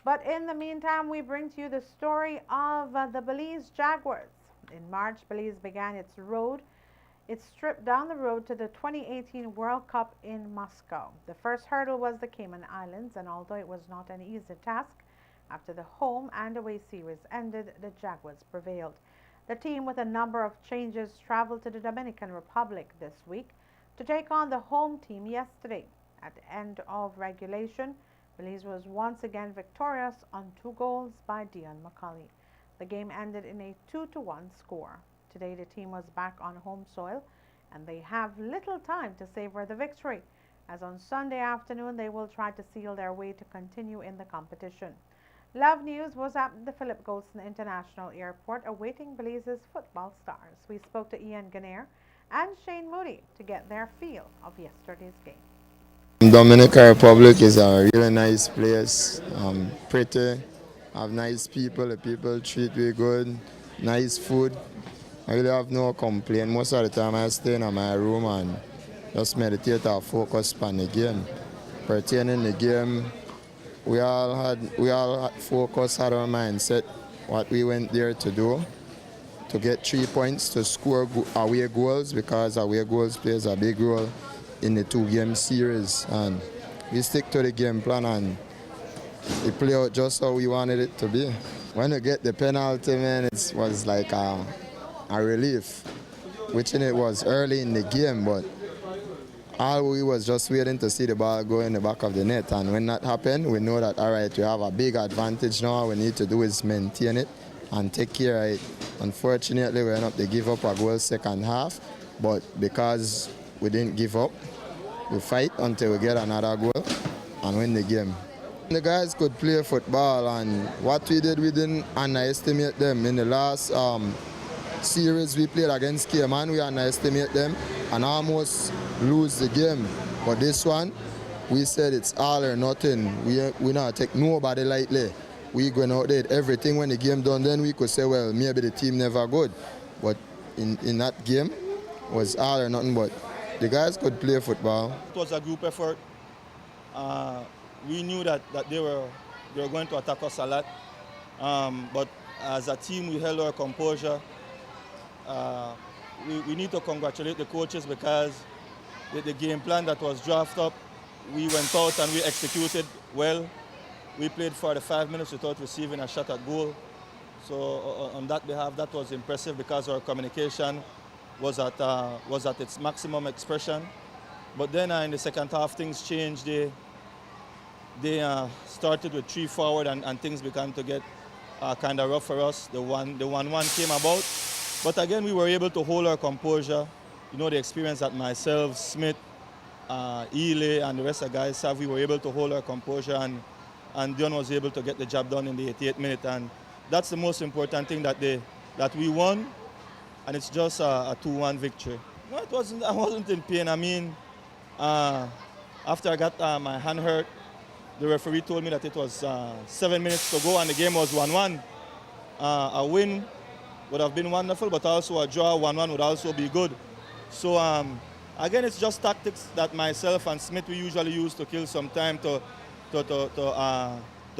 But in the meantime, we bring to you the story of the Belize Jaguars. In March, Belize began its trip down the road to the 2018 World Cup in Moscow. The first hurdle was the Cayman Islands, and although it was not an easy task, after the home and away series ended, the Jaguars prevailed. The team, with a number of changes, traveled to the Dominican Republic this week to take on the home team yesterday. At the end of regulation, Belize was once again victorious on 2 goals by Dion McCauley. The game ended in a 2-1 score. Today the team was back on home soil and they have little time to savor the victory, as on Sunday afternoon they will try to seal their way to continue in the competition. Love News was at the Philip Goldson International Airport awaiting Belize's football stars. We spoke to Ian Ganner and Shane Moody to get their feel of yesterday's game. Dominican Republic is a really nice place, pretty, have nice people, the people treat me good, nice food. I really have no complaint. Most of the time I stay in my room and just meditate or focus on the game. Pertaining the game, we all had focus, had our mindset, what we went there to do, to get 3 points, to score away goals, because away goals plays a big role in the 2 game series, and we stick to the game plan and it play out just how we wanted it to be. When you get the penalty, man, it was like a relief, which it was early in the game, but all we was just waiting to see the ball go in the back of the net, and when that happened, we know that, all right, we have a big advantage now. All we need to do is maintain it and take care of it. Unfortunately, we ended up to give up a goal second half, but because we didn't give up, we fight until we get another goal and win the game. The guys could play football, and what we did, we didn't underestimate them. In the last series we played against Cayman, we underestimate them and almost lose the game. But this one, we said it's all or nothing. We not take nobody lightly. We going out there everything. When the game done, then we could say, well, maybe the team never good. But in that game, was all or nothing. But the guys could play football. It was a group effort. We knew that they were going to attack us a lot. But as a team, we held our composure. We need to congratulate the coaches, because the game plan that was drafted up, we went out and we executed well. We played for the 5 minutes without receiving a shot at goal. So on that behalf, that was impressive, because our communication was at its maximum expression. But then in the second half, things changed. They started with 3 forward, and things began to get kind of rough for us. The 1-1 came about. But again, we were able to hold our composure. You know, the experience that myself, Smith, Ely, and the rest of the guys have, we were able to hold our composure, and Dion was able to get the job done in the 88th minute. And that's the most important thing, that we won, and it's just a 2-1 victory. No, I wasn't in pain. I mean, after I got my hand hurt, the referee told me that it was 7 minutes to go and the game was 1-1. A win would have been wonderful, but also a draw 1-1 would also be good. So again, it's just tactics that myself and Smith, we usually use to kill some time, to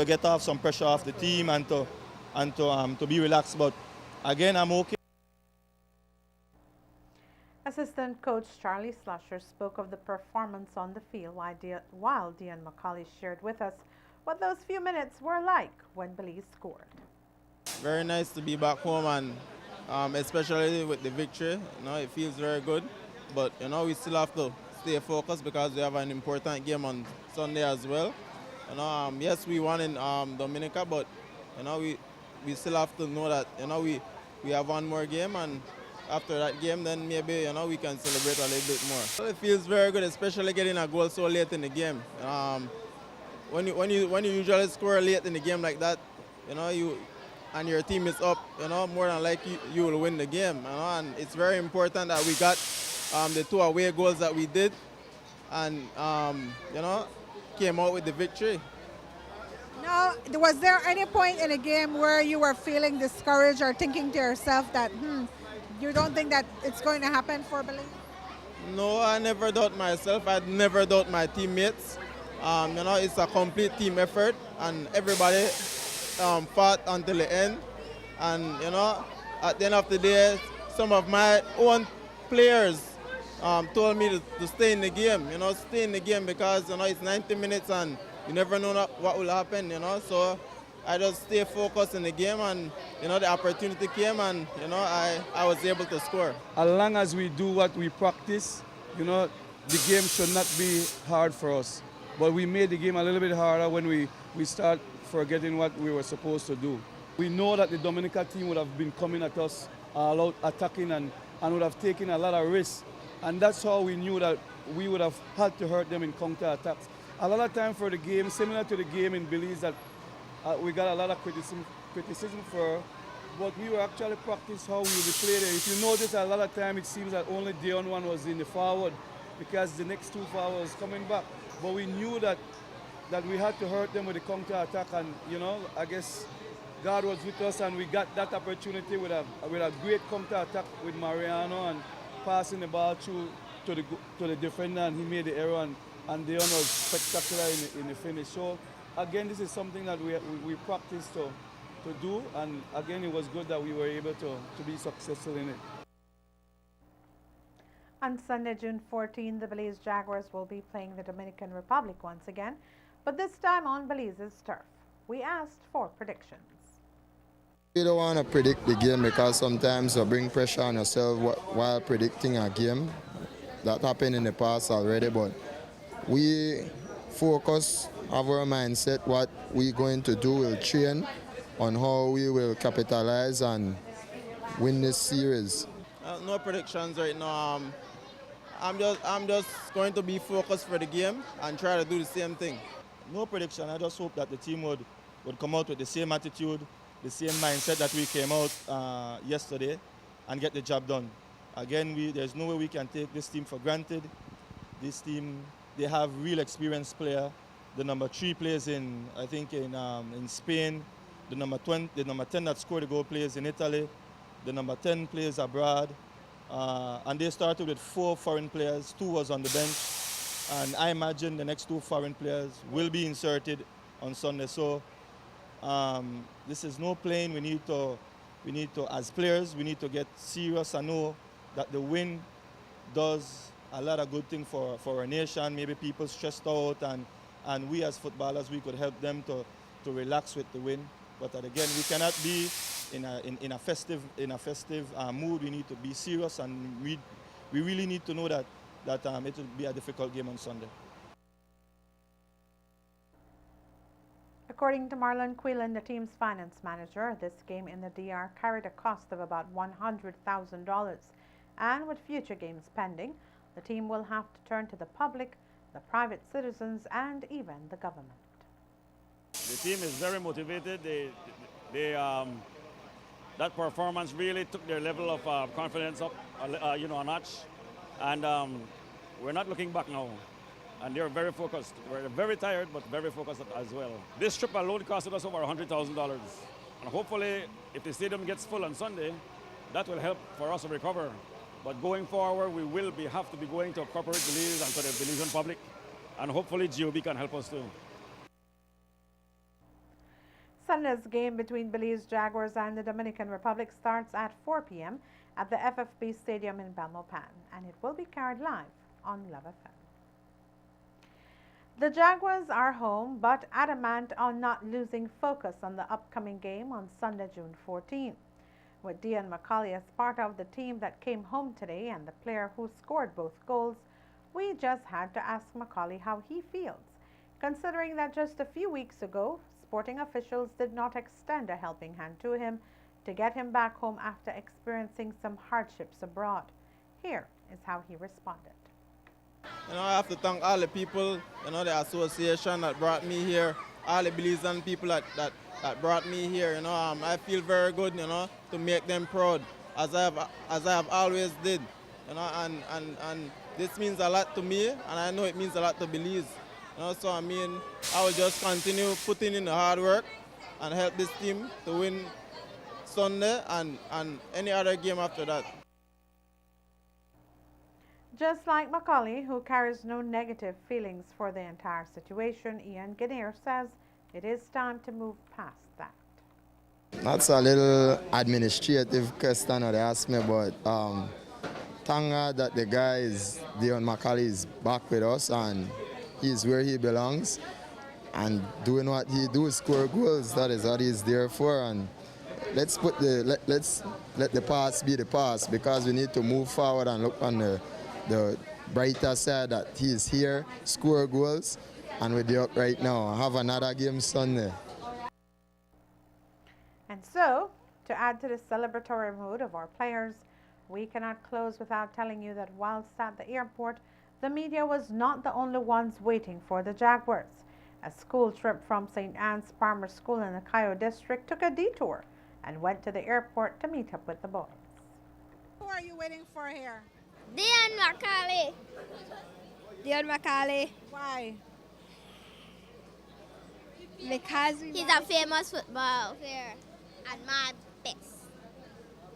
get off some pressure off the team, and to be relaxed. But again, I'm okay. Assistant coach Charlie Slusher spoke of the performance on the field, while Dion McCauley shared with us what those few minutes were like when Belize scored. Very nice to be back home, and especially with the victory. You know, it feels very good. But you know, we still have to stay focused, because we have an important game on Sunday as well. You know, yes, we won in Dominica, but you know, we still have to know that, you know, we have one more game, and after that game, then maybe, you know, we can celebrate a little bit more. Well, it feels very good, especially getting a goal so late in the game. When you usually score late in the game like that, you know, and your team is up, you know, more than likely you will win the game. You know, and it's very important that we got the 2 away goals that we did, and you know, came out with the victory. Now, was there any point in the game where you were feeling discouraged or thinking to yourself that you don't think that it's going to happen for Belize? No, I never doubt myself. I never doubt my teammates. It's a complete team effort, and everybody fought until the end. And at the end of the day, some of my own players told me to stay in the game. Stay in the game because it's 90 minutes and you never know what will happen. So I just stay focused in the game, and the opportunity came, and I was able to score. As long as we do what we practice, the game should not be hard for us. But we made the game a little bit harder when we start forgetting what we were supposed to do. We know that the Dominica team would have been coming at us all out attacking and would have taken a lot of risks. And that's how we knew that we would have had to hurt them in counter-attacks. A lot of time for the game, similar to the game in Belize, that we got a lot of criticism for, but we were actually practice how we would play there. If you notice, a lot of time it seems that only Dion one was in the forward because the next two forwards coming back. But we knew that we had to hurt them with the counter-attack, and I guess God was with us, and we got that opportunity with a great counter-attack with Mariano and passing the ball through to the defender, and he made the error, and Dion was spectacular in the finish. So again, this is something that we practiced to do, and again, it was good that we were able to be successful in it. On Sunday, June 14, the Belize Jaguars will be playing the Dominican Republic once again, but this time on Belize's turf. We asked for predictions. We don't want to predict the game because sometimes you bring pressure on yourself while predicting a game. That happened in the past already, but we focus, have our mindset, what we're going to do, we'll train on how we will capitalize and win this series. No predictions right now. I'm just going to be focused for the game and try to do the same thing. No prediction. I just hope that the team would come out with the same attitude, the same mindset that we came out yesterday, and get the job done. Again, there's no way we can take this team for granted. This team, they have real experienced player. The number 3 plays in Spain. The number 10 that scored the goal plays in Italy. The number 10 plays abroad. And they started with 4 foreign players. 2 was on the bench. And I imagine the next 2 foreign players will be inserted on Sunday. So this is no playing. We need to, as players, we need to get serious and know that the win does a lot of good things for our nation. Maybe people stressed out, and we as footballers, we could help them to relax with the win. But again, we cannot be in a festive mood. We need to be serious, and we really need to know that it will be a difficult game on Sunday. According to Marlon Quillen, the team's finance manager, this game in the DR carried a cost of about $100,000. And with future games pending, the team will have to turn to the public, the private citizens, and even the government. The team is very motivated. That performance really took their level of confidence up, a notch. And we're not looking back now. And they're very focused. We're very tired, but very focused as well. This trip alone costed us over $100,000. And hopefully, if the stadium gets full on Sunday, that will help for us to recover. But going forward, we will have to be going to corporate Belize and to the Belizean public. And hopefully, GOB can help us too. Sunday's game between Belize Jaguars and the Dominican Republic starts at 4 p.m. at the FFB Stadium in Belmopan, and it will be carried live on Love FM. The Jaguars are home, but adamant on not losing focus on the upcoming game on Sunday, June 14. With Dion McCauley as part of the team that came home today and the player who scored both goals, we just had to ask McCauley how he feels, considering that just a few weeks ago, sporting officials did not extend a helping hand to him to get him back home after experiencing some hardships abroad. Here is how he responded. I have to thank all the people, the association that brought me here, all the Belizean people that brought me here. I feel very good, to make them proud, as I have always did. And this means a lot to me, and I know it means a lot to Belize. So I will just continue putting in the hard work and help this team to win Sunday and any other game after that. Just like Macaulay, who carries no negative feelings for the entire situation, Ian Guinea says it is time to move past that. That's a little administrative question they asked me, but thank God that the guy is, Dion Macaulay, is back with us and he's where he belongs and doing what he do, score goals. That is what he's there for. And let's let the past be the past, because we need to move forward and look on the brighter side that he's here, score goals, and we're there right now. Have another game Sunday. And so, to add to the celebratory mood of our players, we cannot close without telling you that whilst at the airport, the media was not the only ones waiting for the Jaguars. A school trip from St. Anne's Primary School in the Cayo district took a detour and went to the airport to meet up with the boys. Who are you waiting for here? Dion Macaulay. Dion Macaulay. Why? Because he's a famous football player and my best.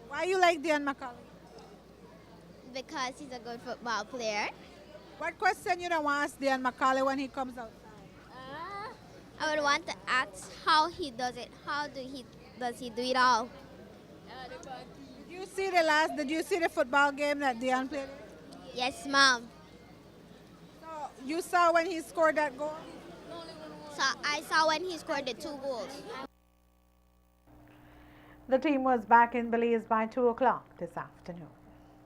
Why you like Dion Macaulay? Because he's a good football player. What question you don't want to ask Dion Macaulay when he comes outside? I would want to ask how he does it. How does he do it all? Did you see the football game that Dion played? Yes, Mom. So you saw when he scored that goal? So I saw when he scored the 2 goals. The team was back in Belize by 2 o'clock this afternoon.